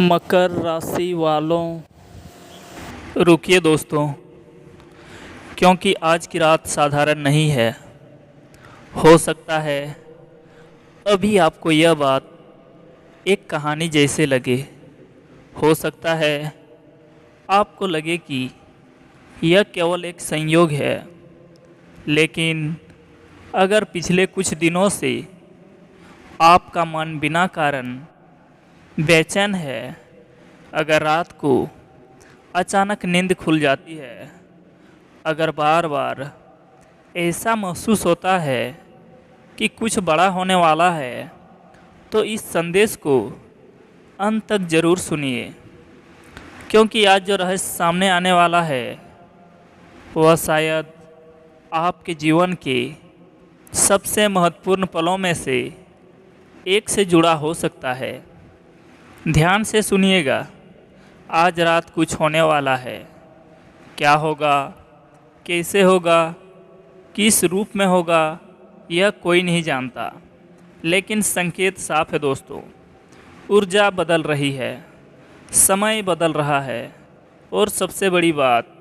मकर राशि वालों, रुकिए दोस्तों, क्योंकि आज की रात साधारण नहीं है। हो सकता है अभी आपको यह बात एक कहानी जैसे लगे। हो सकता है आपको लगे कि यह केवल एक संयोग है। लेकिन अगर पिछले कुछ दिनों से आपका मन बिना कारण बेचैन है, अगर रात को अचानक नींद खुल जाती है, अगर बार बार ऐसा महसूस होता है कि कुछ बड़ा होने वाला है, तो इस संदेश को अंत तक ज़रूर सुनिए। क्योंकि आज जो रहस्य सामने आने वाला है वह शायद आपके जीवन के सबसे महत्वपूर्ण पलों में से एक से जुड़ा हो सकता है। ध्यान से सुनिएगा। आज रात कुछ होने वाला है। क्या होगा, कैसे होगा, किस रूप में होगा, यह कोई नहीं जानता। लेकिन संकेत साफ है दोस्तों। ऊर्जा बदल रही है, समय बदल रहा है, और सबसे बड़ी बात,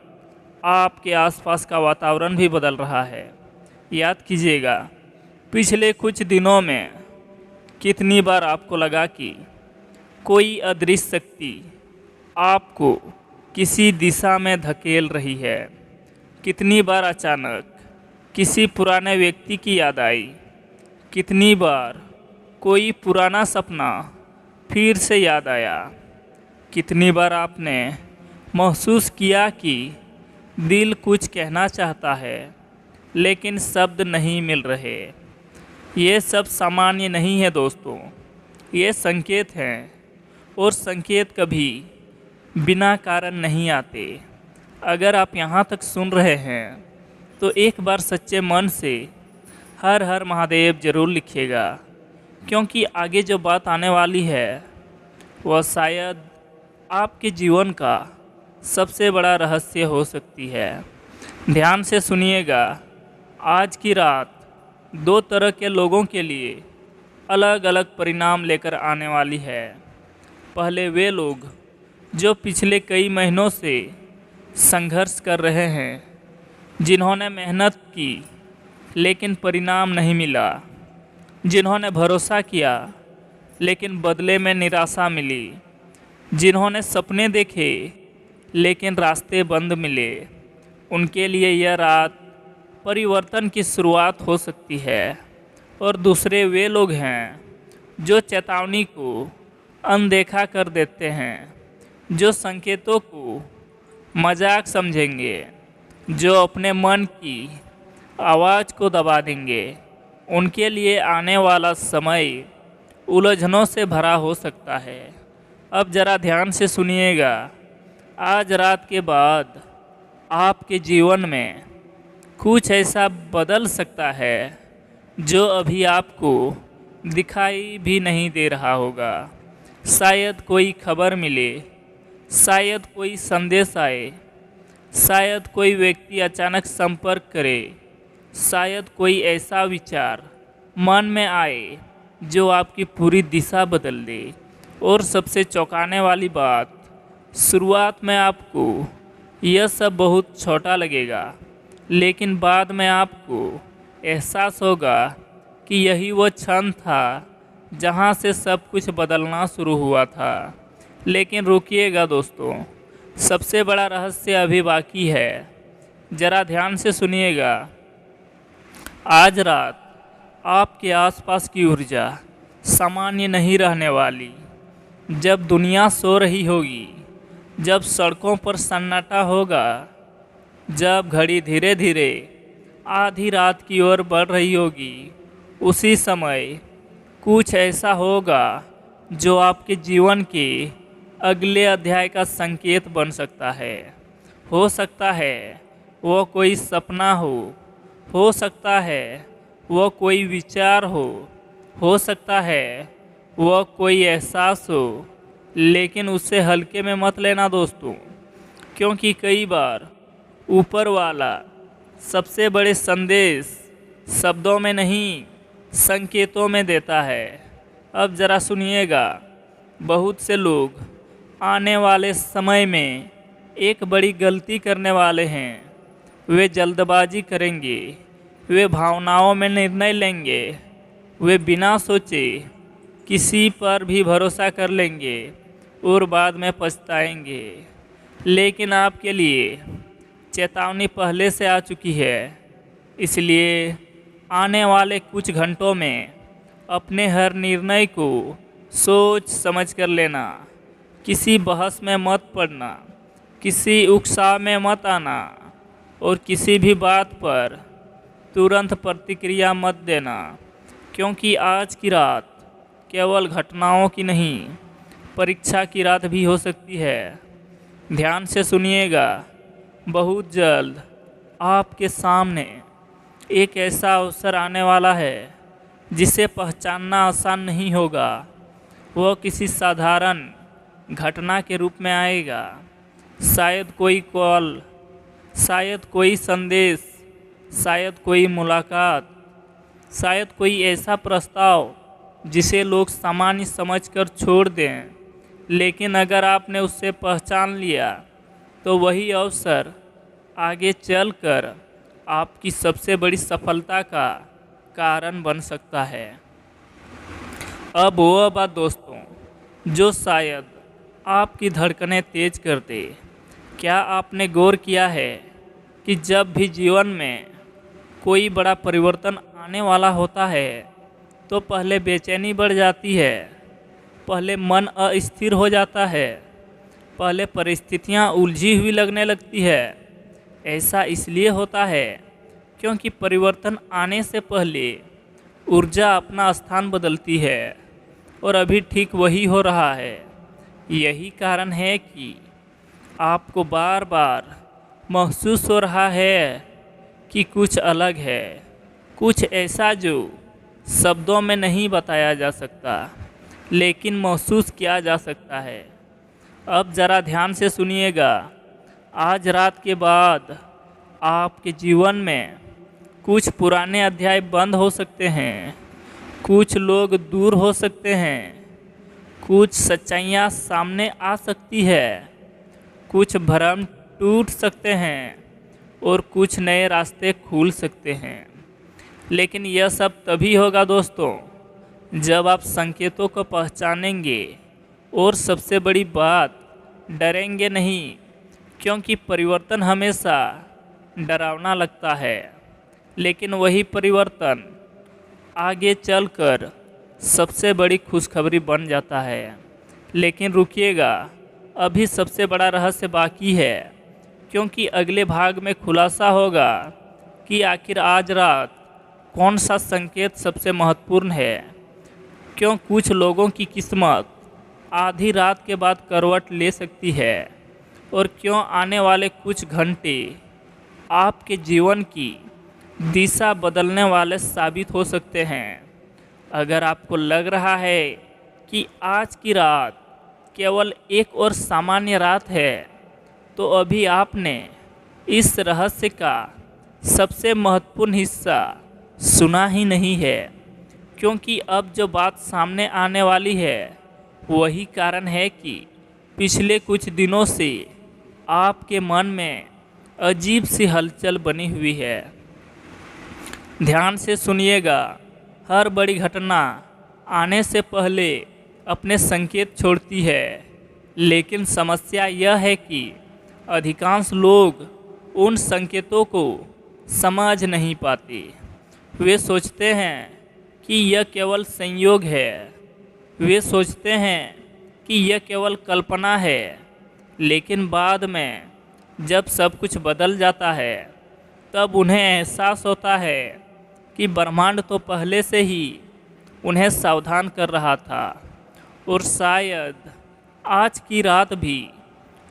आपके आसपास का वातावरण भी बदल रहा है। याद कीजिएगा, पिछले कुछ दिनों में कितनी बार आपको लगा कि कोई अदृश्य शक्ति आपको किसी दिशा में धकेल रही है। कितनी बार अचानक किसी पुराने व्यक्ति की याद आई। कितनी बार कोई पुराना सपना फिर से याद आया। कितनी बार आपने महसूस किया कि दिल कुछ कहना चाहता है लेकिन शब्द नहीं मिल रहे। ये सब सामान्य नहीं है दोस्तों, ये संकेत हैं, और संकेत कभी बिना कारण नहीं आते। अगर आप यहाँ तक सुन रहे हैं तो एक बार सच्चे मन से हर हर महादेव ज़रूर लिखिएगा, क्योंकि आगे जो बात आने वाली है वह शायद आपके जीवन का सबसे बड़ा रहस्य हो सकती है। ध्यान से सुनिएगा। आज की रात दो तरह के लोगों के लिए अलग अलग परिणाम लेकर आने वाली है। पहले वे लोग जो पिछले कई महीनों से संघर्ष कर रहे हैं, जिन्होंने मेहनत की लेकिन परिणाम नहीं मिला, जिन्होंने भरोसा किया लेकिन बदले में निराशा मिली, जिन्होंने सपने देखे लेकिन रास्ते बंद मिले, उनके लिए यह रात परिवर्तन की शुरुआत हो सकती है। और दूसरे वे लोग हैं जो चेतावनी को अनदेखा कर देते हैं, जो संकेतों को मजाक समझेंगे, जो अपने मन की आवाज़ को दबा देंगे। उनके लिए आने वाला समय उलझनों से भरा हो सकता है। अब ज़रा ध्यान से सुनिएगा। आज रात के बाद आपके जीवन में कुछ ऐसा बदल सकता है जो अभी आपको दिखाई भी नहीं दे रहा होगा। शायद कोई खबर मिले, शायद कोई संदेश आए, शायद कोई व्यक्ति अचानक संपर्क करे, शायद कोई ऐसा विचार मन में आए जो आपकी पूरी दिशा बदल दे। और सबसे चौंकाने वाली बात, शुरुआत में आपको यह सब बहुत छोटा लगेगा, लेकिन बाद में आपको एहसास होगा कि यही वो क्षण था जहां से सब कुछ बदलना शुरू हुआ था। लेकिन रुकिएगा दोस्तों, सबसे बड़ा रहस्य अभी बाकी है। ज़रा ध्यान से सुनिएगा। आज रात आपके आसपास की ऊर्जा सामान्य नहीं रहने वाली। जब दुनिया सो रही होगी, जब सड़कों पर सन्नाटा होगा, जब घड़ी धीरे धीरे आधी रात की ओर बढ़ रही होगी, उसी समय कुछ ऐसा होगा जो आपके जीवन के अगले अध्याय का संकेत बन सकता है। हो सकता है वो कोई सपना हो सकता है वो कोई विचार हो सकता है वह कोई एहसास हो। लेकिन उससे हल्के में मत लेना दोस्तों, क्योंकि कई बार ऊपर वाला सबसे बड़े संदेश शब्दों में नहीं, संकेतों में देता है। अब ज़रा सुनिएगा। बहुत से लोग आने वाले समय में एक बड़ी गलती करने वाले हैं। वे जल्दबाजी करेंगे, वे भावनाओं में निर्णय लेंगे, वे बिना सोचे किसी पर भी भरोसा कर लेंगे और बाद में पछताएंगे। लेकिन आपके लिए चेतावनी पहले से आ चुकी है, इसलिए आने वाले कुछ घंटों में अपने हर निर्णय को सोच समझ कर लेना। किसी बहस में मत पड़ना, किसी उकसाव में मत आना और किसी भी बात पर तुरंत प्रतिक्रिया मत देना, क्योंकि आज की रात केवल घटनाओं की नहीं, परीक्षा की रात भी हो सकती है। ध्यान से सुनिएगा, बहुत जल्द आपके सामने एक ऐसा अवसर आने वाला है जिसे पहचानना आसान नहीं होगा। वह किसी साधारण घटना के रूप में आएगा, शायद कोई कॉल, शायद कोई संदेश, शायद कोई मुलाकात, शायद कोई ऐसा प्रस्ताव जिसे लोग सामान्य समझकर छोड़ दें। लेकिन अगर आपने उससे पहचान लिया तो वही अवसर आगे चलकर आपकी सबसे बड़ी सफलता का कारण बन सकता है। अब वह बात दोस्तों जो शायद आपकी धड़कनें तेज कर दे। क्या आपने गौर किया है कि जब भी जीवन में कोई बड़ा परिवर्तन आने वाला होता है तो पहले बेचैनी बढ़ जाती है, पहले मन अस्थिर हो जाता है, पहले परिस्थितियां उलझी हुई लगने लगती है। ऐसा इसलिए होता है क्योंकि परिवर्तन आने से पहले ऊर्जा अपना स्थान बदलती है और अभी ठीक वही हो रहा है। यही कारण है कि आपको बार बार महसूस हो रहा है कि कुछ अलग है, कुछ ऐसा जो शब्दों में नहीं बताया जा सकता लेकिन महसूस किया जा सकता है। अब ज़रा ध्यान से सुनिएगा, आज रात के बाद आपके जीवन में कुछ पुराने अध्याय बंद हो सकते हैं, कुछ लोग दूर हो सकते हैं, कुछ सच्चाइयाँ सामने आ सकती है, कुछ भ्रम टूट सकते हैं और कुछ नए रास्ते खुल सकते हैं। लेकिन यह सब तभी होगा दोस्तों जब आप संकेतों को पहचानेंगे और सबसे बड़ी बात, डरेंगे नहीं, क्योंकि परिवर्तन हमेशा डरावना लगता है, लेकिन वही परिवर्तन आगे चलकर सबसे बड़ी खुशखबरी बन जाता है। लेकिन रुकिएगा, अभी सबसे बड़ा रहस्य बाकी है, क्योंकि अगले भाग में खुलासा होगा कि आखिर आज रात कौन सा संकेत सबसे महत्वपूर्ण है। क्यों कुछ लोगों की किस्मत आधी रात के बाद करवट ले सकती है और क्यों आने वाले कुछ घंटे आपके जीवन की दिशा बदलने वाले साबित हो सकते हैं। अगर आपको लग रहा है कि आज की रात केवल एक और सामान्य रात है, तो अभी आपने इस रहस्य का सबसे महत्वपूर्ण हिस्सा सुना ही नहीं है, क्योंकि अब जो बात सामने आने वाली है वही कारण है कि पिछले कुछ दिनों से आपके मन में अजीब सी हलचल बनी हुई है। ध्यान से सुनिएगा, हर बड़ी घटना आने से पहले अपने संकेत छोड़ती है, लेकिन समस्या यह है कि अधिकांश लोग उन संकेतों को समझ नहीं पाते। वे सोचते हैं कि यह केवल संयोग है, वे सोचते हैं कि यह केवल कल्पना है, लेकिन बाद में जब सब कुछ बदल जाता है तब उन्हें एहसास होता है कि ब्रह्मांड तो पहले से ही उन्हें सावधान कर रहा था। और शायद आज की रात भी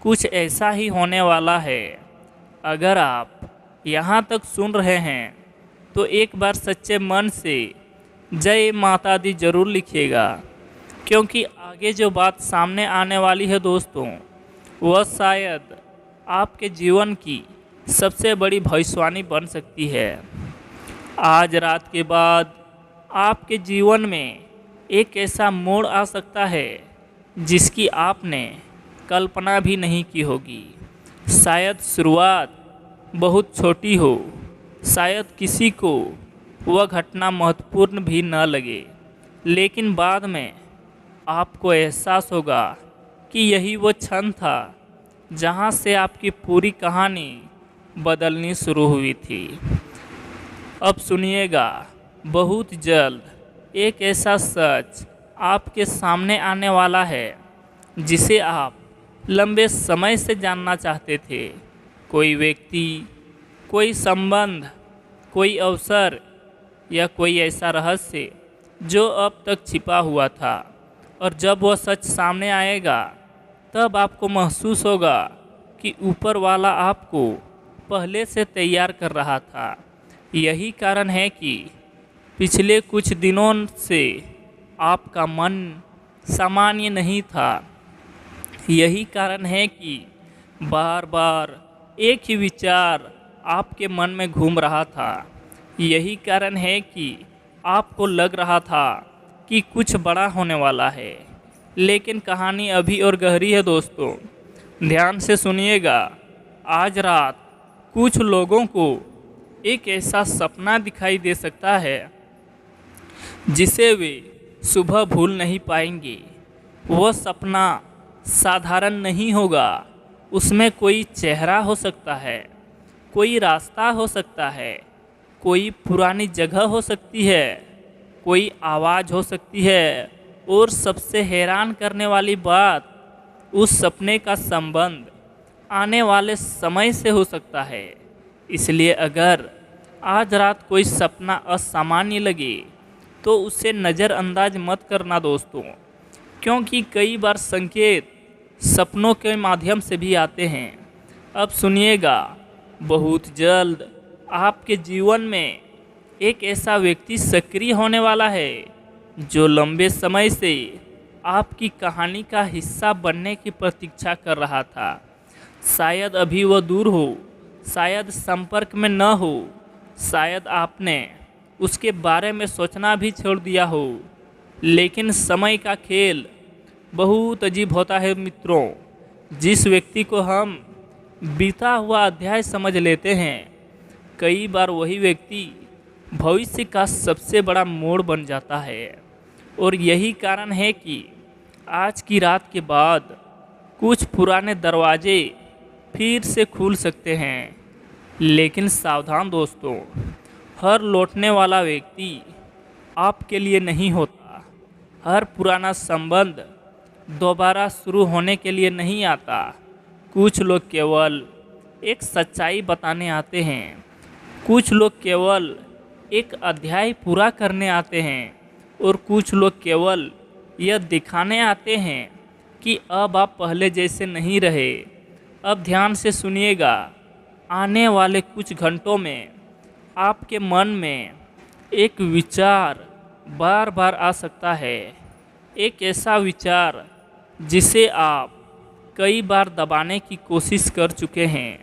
कुछ ऐसा ही होने वाला है। अगर आप यहाँ तक सुन रहे हैं तो एक बार सच्चे मन से जय माता दी जरूर लिखिएगा, क्योंकि आगे जो बात सामने आने वाली है दोस्तों, वह शायद आपके जीवन की सबसे बड़ी भविष्यवाणी बन सकती है। आज रात के बाद आपके जीवन में एक ऐसा मोड़ आ सकता है जिसकी आपने कल्पना भी नहीं की होगी। शायद शुरुआत बहुत छोटी हो, शायद किसी को वह घटना महत्वपूर्ण भी न लगे, लेकिन बाद में आपको एहसास होगा कि यही वो क्षण था जहाँ से आपकी पूरी कहानी बदलनी शुरू हुई थी। अब सुनिएगा, बहुत जल्द एक ऐसा सच आपके सामने आने वाला है जिसे आप लंबे समय से जानना चाहते थे। कोई व्यक्ति, कोई संबंध, कोई अवसर या कोई ऐसा रहस्य जो अब तक छिपा हुआ था, और जब वह सच सामने आएगा तब आपको महसूस होगा कि ऊपर वाला आपको पहले से तैयार कर रहा था। यही कारण है कि पिछले कुछ दिनों से आपका मन सामान्य नहीं था। यही कारण है कि बार बार एक ही विचार आपके मन में घूम रहा था। यही कारण है कि आपको लग रहा था कि कुछ बड़ा होने वाला है, लेकिन कहानी अभी और गहरी है दोस्तों। ध्यान से सुनिएगा। आज रात कुछ लोगों को एक ऐसा सपना दिखाई दे सकता है जिसे वे सुबह भूल नहीं पाएंगे। वह सपना साधारण नहीं होगा। उसमें कोई चेहरा हो सकता है, कोई रास्ता हो सकता है, कोई पुरानी जगह हो सकती है, कोई आवाज़ हो सकती है, और सबसे हैरान करने वाली बात, उस सपने का संबंध आने वाले समय से हो सकता है। इसलिए अगर आज रात कोई सपना असामान्य लगे तो उसे नज़रअंदाज मत करना दोस्तों, क्योंकि कई बार संकेत सपनों के माध्यम से भी आते हैं। अब सुनिएगा, बहुत जल्द आपके जीवन में एक ऐसा व्यक्ति सक्रिय होने वाला है जो लंबे समय से आपकी कहानी का हिस्सा बनने की प्रतीक्षा कर रहा था। शायद अभी वह दूर हो, शायद संपर्क में न हो, शायद आपने उसके बारे में सोचना भी छोड़ दिया हो, लेकिन समय का खेल बहुत अजीब होता है मित्रों। जिस व्यक्ति को हम बीता हुआ अध्याय समझ लेते हैं, कई बार वही व्यक्ति भविष्य का सबसे बड़ा मोड़ बन जाता है। और यही कारण है कि आज की रात के बाद कुछ पुराने दरवाजे फिर से खुल सकते हैं। लेकिन सावधान दोस्तों, हर लौटने वाला व्यक्ति आपके लिए नहीं होता। हर पुराना संबंध दोबारा शुरू होने के लिए नहीं आता। कुछ लोग केवल एक सच्चाई बताने आते हैं, कुछ लोग केवल एक अध्याय पूरा करने आते हैं, और कुछ लोग केवल यह दिखाने आते हैं कि अब आप पहले जैसे नहीं रहे। अब ध्यान से सुनिएगा, आने वाले कुछ घंटों में आपके मन में एक विचार बार बार आ सकता है। एक ऐसा विचार जिसे आप कई बार दबाने की कोशिश कर चुके हैं,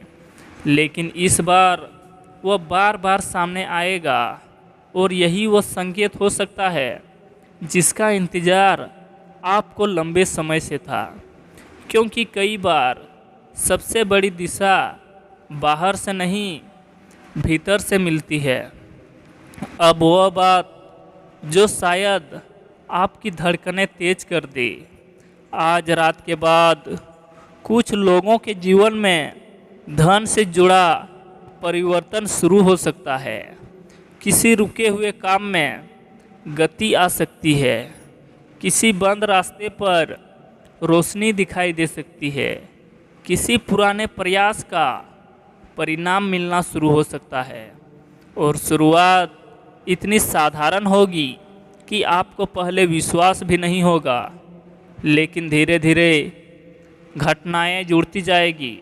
लेकिन इस बार वह बार बार सामने आएगा। और यही वो संकेत हो सकता है जिसका इंतज़ार आपको लंबे समय से था। क्योंकि कई बार सबसे बड़ी दिशा बाहर से नहीं, भीतर से मिलती है। अब वह बात जो शायद आपकी धड़कनें तेज कर दे। आज रात के बाद कुछ लोगों के जीवन में धन से जुड़ा परिवर्तन शुरू हो सकता है। किसी रुके हुए काम में गति आ सकती है, किसी बंद रास्ते पर रोशनी दिखाई दे सकती है, किसी पुराने प्रयास का परिणाम मिलना शुरू हो सकता है। और शुरुआत इतनी साधारण होगी कि आपको पहले विश्वास भी नहीं होगा, लेकिन धीरे धीरे घटनाएं जुड़ती जाएगी,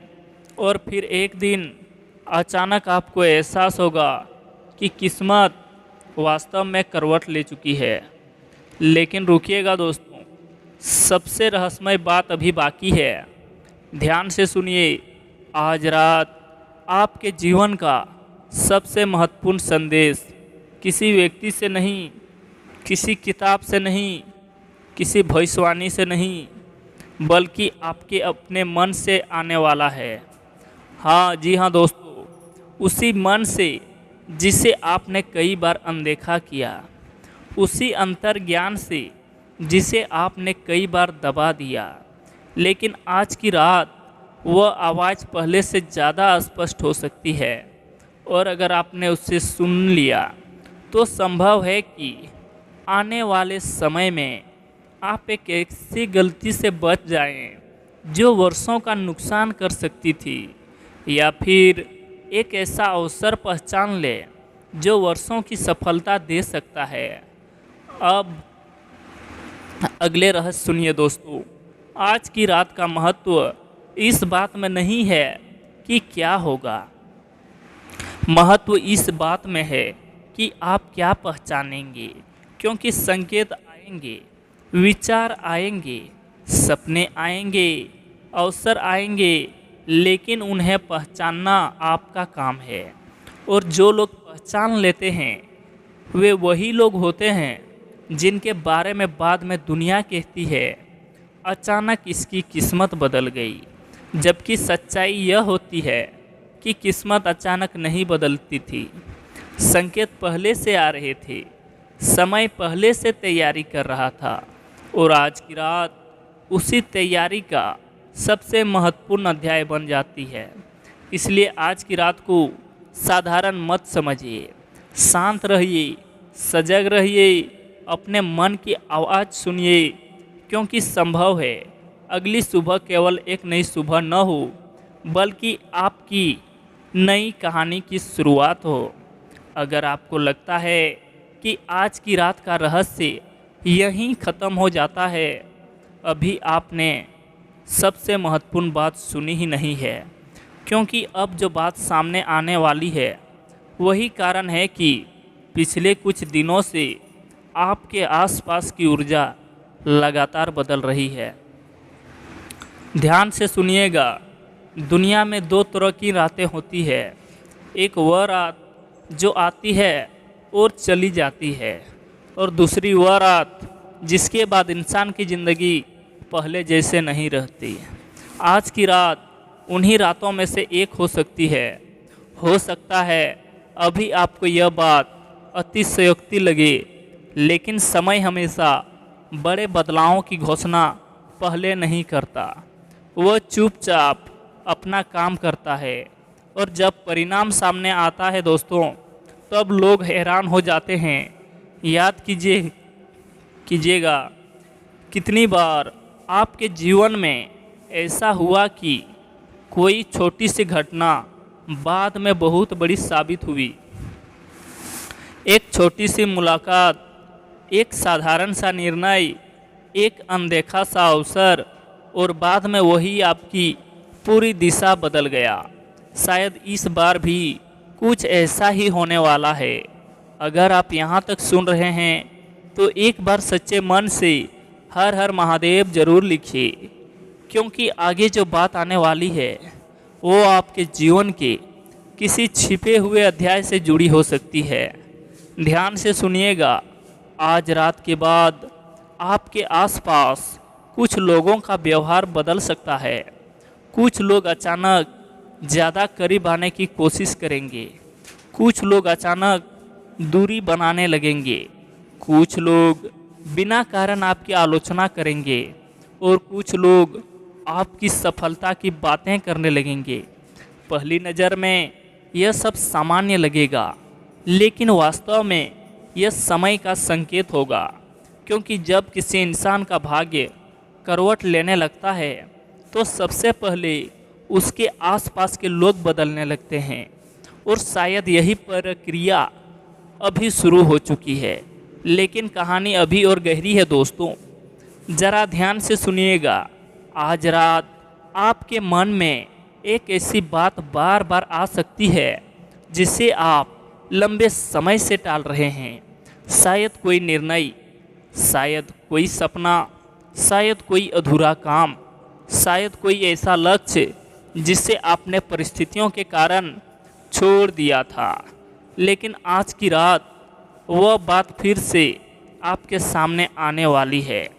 और फिर एक दिन अचानक आपको एहसास होगा कि किस्मत वास्तव में करवट ले चुकी है। लेकिन रुकिएगा दोस्तों, सबसे रहस्यमय बात अभी बाकी है। ध्यान से सुनिए। आज रात आपके जीवन का सबसे महत्वपूर्ण संदेश किसी व्यक्ति से नहीं, किसी किताब से नहीं, किसी भविष्यवाणी से नहीं, बल्कि आपके अपने मन से आने वाला है। हाँ जी हाँ दोस्तों, उसी मन से जिसे आपने कई बार अनदेखा किया, उसी अंतर्ज्ञान से जिसे आपने कई बार दबा दिया। लेकिन आज की रात वह आवाज़ पहले से ज़्यादा स्पष्ट हो सकती है, और अगर आपने उसे सुन लिया तो संभव है कि आने वाले समय में आप एक ऐसी गलती से बच जाएं जो वर्षों का नुकसान कर सकती थी, या फिर एक ऐसा अवसर पहचान ले जो वर्षों की सफलता दे सकता है। अब अगले रहस्य सुनिए दोस्तों। आज की रात का महत्व इस बात में नहीं है कि क्या होगा, महत्व इस बात में है कि आप क्या पहचानेंगे। क्योंकि संकेत आएंगे, विचार आएंगे, सपने आएंगे, अवसर आएंगे, लेकिन उन्हें पहचानना आपका काम है। और जो लोग पहचान लेते हैं वे वही लोग होते हैं जिनके बारे में बाद में दुनिया कहती है अचानक इसकी किस्मत बदल गई। जबकि सच्चाई यह होती है कि किस्मत अचानक नहीं बदलती थी, संकेत पहले से आ रहे थे, समय पहले से तैयारी कर रहा था, और आज की रात उसी तैयारी का सबसे महत्वपूर्ण अध्याय बन जाती है। इसलिए आज की रात को साधारण मत समझिए, शांत रहिए, सजग रहिए, अपने मन की आवाज़ सुनिए, क्योंकि संभव है अगली सुबह केवल एक नई सुबह न हो, बल्कि आपकी नई कहानी की शुरुआत हो। अगर आपको लगता है कि आज की रात का रहस्य यहीं ख़त्म हो जाता है, अभी आपने सबसे महत्वपूर्ण बात सुनी ही नहीं है। क्योंकि अब जो बात सामने आने वाली है वही कारण है कि पिछले कुछ दिनों से आपके आसपास की ऊर्जा लगातार बदल रही है। ध्यान से सुनिएगा। दुनिया में दो तरह की रातें होती है। एक वह रात जो आती है और चली जाती है, और दूसरी वह रात जिसके बाद इंसान की ज़िंदगी पहले जैसे नहीं रहती। आज की रात उन्हीं रातों में से एक हो सकती है। हो सकता है अभी आपको यह बात अतिशयोक्ति लगे, लेकिन समय हमेशा बड़े बदलावों की घोषणा पहले नहीं करता। वह चुपचाप अपना काम करता है, और जब परिणाम सामने आता है दोस्तों, तब लोग हैरान हो जाते हैं। याद कीजिएगा कितनी बार आपके जीवन में ऐसा हुआ कि कोई छोटी सी घटना बाद में बहुत बड़ी साबित हुई। एक छोटी सी मुलाकात, एक साधारण सा निर्णय, एक अनदेखा सा अवसर, और बाद में वही आपकी पूरी दिशा बदल गया। शायद इस बार भी कुछ ऐसा ही होने वाला है। अगर आप यहाँ तक सुन रहे हैं तो एक बार सच्चे मन से हर हर महादेव जरूर लिखिए, क्योंकि आगे जो बात आने वाली है वो आपके जीवन के किसी छिपे हुए अध्याय से जुड़ी हो सकती है। ध्यान से सुनिएगा। आज रात के बाद आपके आसपास कुछ लोगों का व्यवहार बदल सकता है। कुछ लोग अचानक ज़्यादा करीब आने की कोशिश करेंगे, कुछ लोग अचानक दूरी बनाने लगेंगे, कुछ लोग बिना कारण आपकी आलोचना करेंगे, और कुछ लोग आपकी सफलता की बातें करने लगेंगे। पहली नज़र में यह सब सामान्य लगेगा, लेकिन वास्तव में यह समय का संकेत होगा। क्योंकि जब किसी इंसान का भाग्य करवट लेने लगता है तो सबसे पहले उसके आसपास के लोग बदलने लगते हैं, और शायद यही प्रक्रिया अभी शुरू हो चुकी है। लेकिन कहानी अभी और गहरी है दोस्तों। ज़रा ध्यान से सुनिएगा। आज रात आपके मन में एक ऐसी बात बार बार आ सकती है जिसे आप लंबे समय से टाल रहे हैं। शायद कोई निर्णय, शायद कोई सपना, शायद कोई अधूरा काम, शायद कोई ऐसा लक्ष्य जिसे आपने परिस्थितियों के कारण छोड़ दिया था। लेकिन आज की रात वह बात फिर से आपके सामने आने वाली है,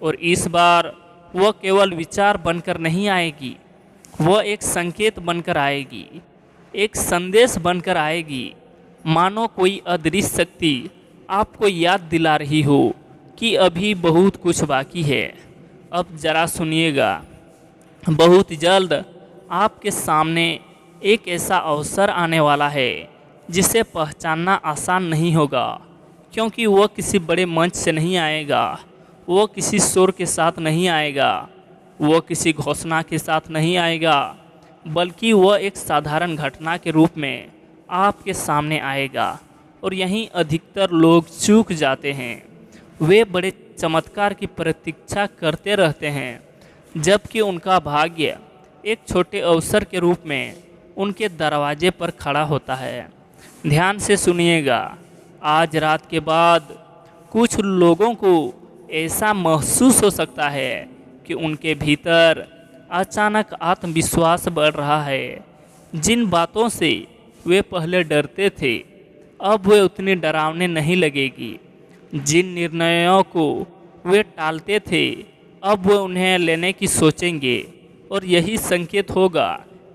और इस बार वह केवल विचार बनकर नहीं आएगी, वह एक संकेत बनकर आएगी, एक संदेश बनकर आएगी। मानो कोई अदृश्य शक्ति आपको याद दिला रही हो कि अभी बहुत कुछ बाकी है। अब जरा सुनिएगा, बहुत जल्द आपके सामने एक ऐसा अवसर आने वाला है जिसे पहचानना आसान नहीं होगा, क्योंकि वह किसी बड़े मंच से नहीं आएगा, वह किसी शोर के साथ नहीं आएगा, वह किसी घोषणा के साथ नहीं आएगा, बल्कि वह एक साधारण घटना के रूप में आपके सामने आएगा। और यहीं अधिकतर लोग चूक जाते हैं। वे बड़े चमत्कार की प्रतीक्षा करते रहते हैं, जबकि उनका भाग्य एक छोटे अवसर के रूप में उनके दरवाजे पर खड़ा होता है। ध्यान से सुनिएगा, आज रात के बाद कुछ लोगों को ऐसा महसूस हो सकता है कि उनके भीतर अचानक आत्मविश्वास बढ़ रहा है। जिन बातों से वे पहले डरते थे, अब वे उतनी डरावने नहीं लगेगी। जिन निर्णयों को वे टालते थे, अब वे उन्हें लेने की सोचेंगे। और यही संकेत होगा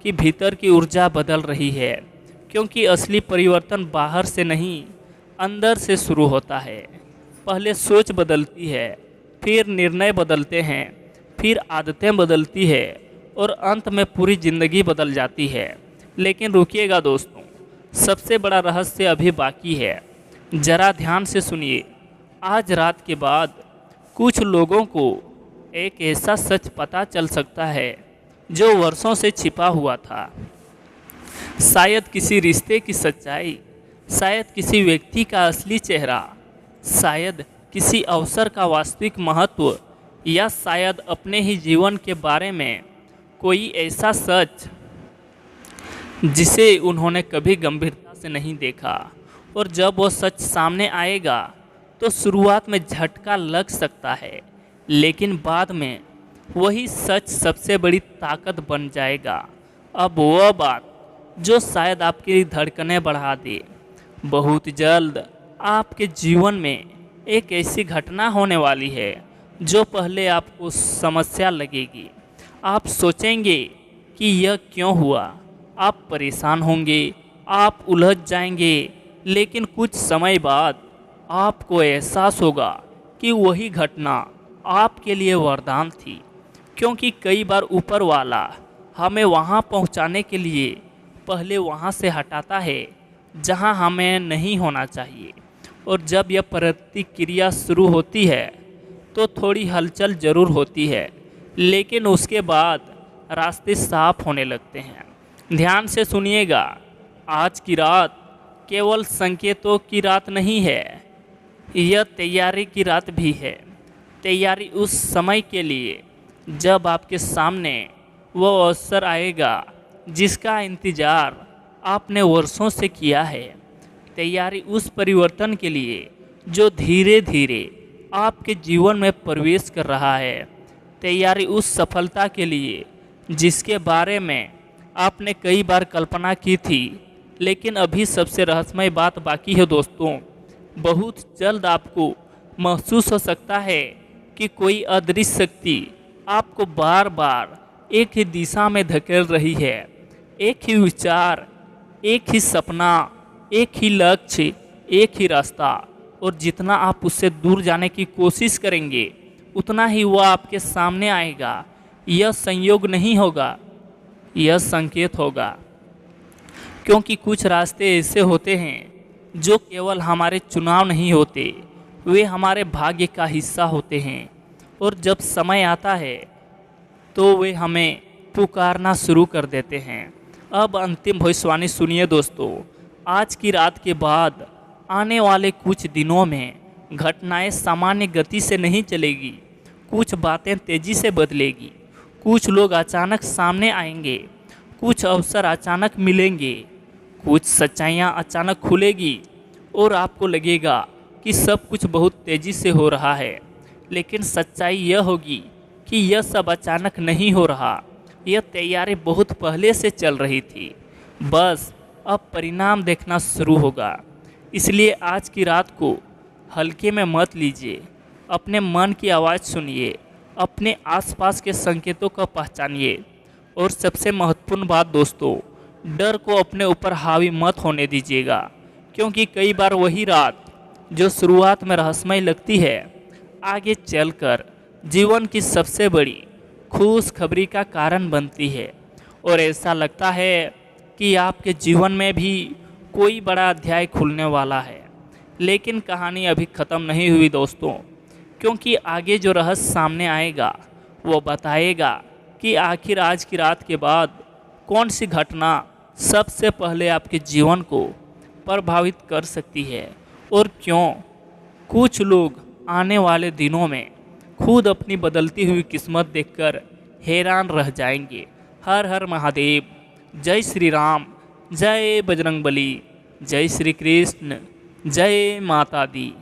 कि भीतर की ऊर्जा बदल रही है, क्योंकि असली परिवर्तन बाहर से नहीं, अंदर से शुरू होता है। पहले सोच बदलती है, फिर निर्णय बदलते हैं, फिर आदतें बदलती है और अंत में पूरी ज़िंदगी बदल जाती है। लेकिन रुकिएगा दोस्तों, सबसे बड़ा रहस्य अभी बाकी है। ज़रा ध्यान से सुनिए। आज रात के बाद कुछ लोगों को एक ऐसा सच पता चल सकता है जो वर्षों से छिपा हुआ था। शायद किसी रिश्ते की सच्चाई, शायद किसी व्यक्ति का असली चेहरा, शायद किसी अवसर का वास्तविक महत्व, या शायद अपने ही जीवन के बारे में कोई ऐसा सच जिसे उन्होंने कभी गंभीरता से नहीं देखा। और जब वो सच सामने आएगा तो शुरुआत में झटका लग सकता है, लेकिन बाद में वही सच सबसे बड़ी ताकत बन जाएगा। अब वह बात जो शायद आपकी धड़कनें बढ़ा दे। बहुत जल्द आपके जीवन में एक ऐसी घटना होने वाली है जो पहले आपको समस्या लगेगी। आप सोचेंगे कि यह क्यों हुआ, आप परेशान होंगे, आप उलझ जाएंगे, लेकिन कुछ समय बाद आपको एहसास होगा कि वही घटना आपके लिए वरदान थी। क्योंकि कई बार ऊपर वाला हमें वहाँ पहुँचाने के लिए पहले वहाँ से हटाता है जहाँ हमें नहीं होना चाहिए। और जब यह प्रतिक्रिया शुरू होती है तो थोड़ी हलचल ज़रूर होती है, लेकिन उसके बाद रास्ते साफ होने लगते हैं। ध्यान से सुनिएगा, आज की रात केवल संकेतों की रात नहीं है, यह तैयारी की रात भी है। तैयारी उस समय के लिए जब आपके सामने वो अवसर आएगा जिसका इंतज़ार आपने वर्षों से किया है। तैयारी उस परिवर्तन के लिए जो धीरे धीरे आपके जीवन में प्रवेश कर रहा है। तैयारी उस सफलता के लिए जिसके बारे में आपने कई बार कल्पना की थी, लेकिन अभी सबसे रहस्यमय बात बाकी है दोस्तों। बहुत जल्द आपको महसूस हो सकता है कि कोई अदृश्य शक्ति आपको बार बार एक ही दिशा में धकेल रही है। एक ही विचार, एक ही सपना, एक ही लक्ष्य, एक ही रास्ता। और जितना आप उससे दूर जाने की कोशिश करेंगे, उतना ही वह आपके सामने आएगा। यह संयोग नहीं होगा, यह संकेत होगा। क्योंकि कुछ रास्ते ऐसे होते हैं जो केवल हमारे चुनाव नहीं होते, वे हमारे भाग्य का हिस्सा होते हैं। और जब समय आता है तो वे हमें पुकारना शुरू कर देते हैं। अब अंतिम भविष्यवाणी सुनिए दोस्तों। आज की रात के बाद आने वाले कुछ दिनों में घटनाएं सामान्य गति से नहीं चलेगी। कुछ बातें तेज़ी से बदलेगी, कुछ लोग अचानक सामने आएंगे, कुछ अवसर अचानक मिलेंगे, कुछ सच्चाइयाँ अचानक खुलेगी और आपको लगेगा कि सब कुछ बहुत तेज़ी से हो रहा है। लेकिन सच्चाई यह होगी कि यह सब अचानक नहीं हो रहा, यह तैयारी बहुत पहले से चल रही थी। बस अब परिणाम देखना शुरू होगा। इसलिए आज की रात को हल्के में मत लीजिए, अपने मन की आवाज़ सुनिए अपने आसपास के संकेतों को पहचानिए। और सबसे महत्वपूर्ण बात दोस्तों, डर को अपने ऊपर हावी मत होने दीजिएगा, क्योंकि कई बार वही रात जो शुरुआत में रहस्यमय लगती है, आगे चलकर जीवन की सबसे बड़ी खुशखबरी का कारण बनती है। और ऐसा लगता है कि आपके जीवन में भी कोई बड़ा अध्याय खुलने वाला है। लेकिन कहानी अभी ख़त्म नहीं हुई दोस्तों, क्योंकि आगे जो रहस्य सामने आएगा वो बताएगा कि आखिर आज की रात के बाद कौन सी घटना सबसे पहले आपके जीवन को प्रभावित कर सकती है, और क्यों कुछ लोग आने वाले दिनों में खुद अपनी बदलती हुई किस्मत देखकर हैरान रह जाएंगे। हर हर महादेव, जय श्री राम, जय बजरंगबली, जय श्री कृष्ण, जय माता दी।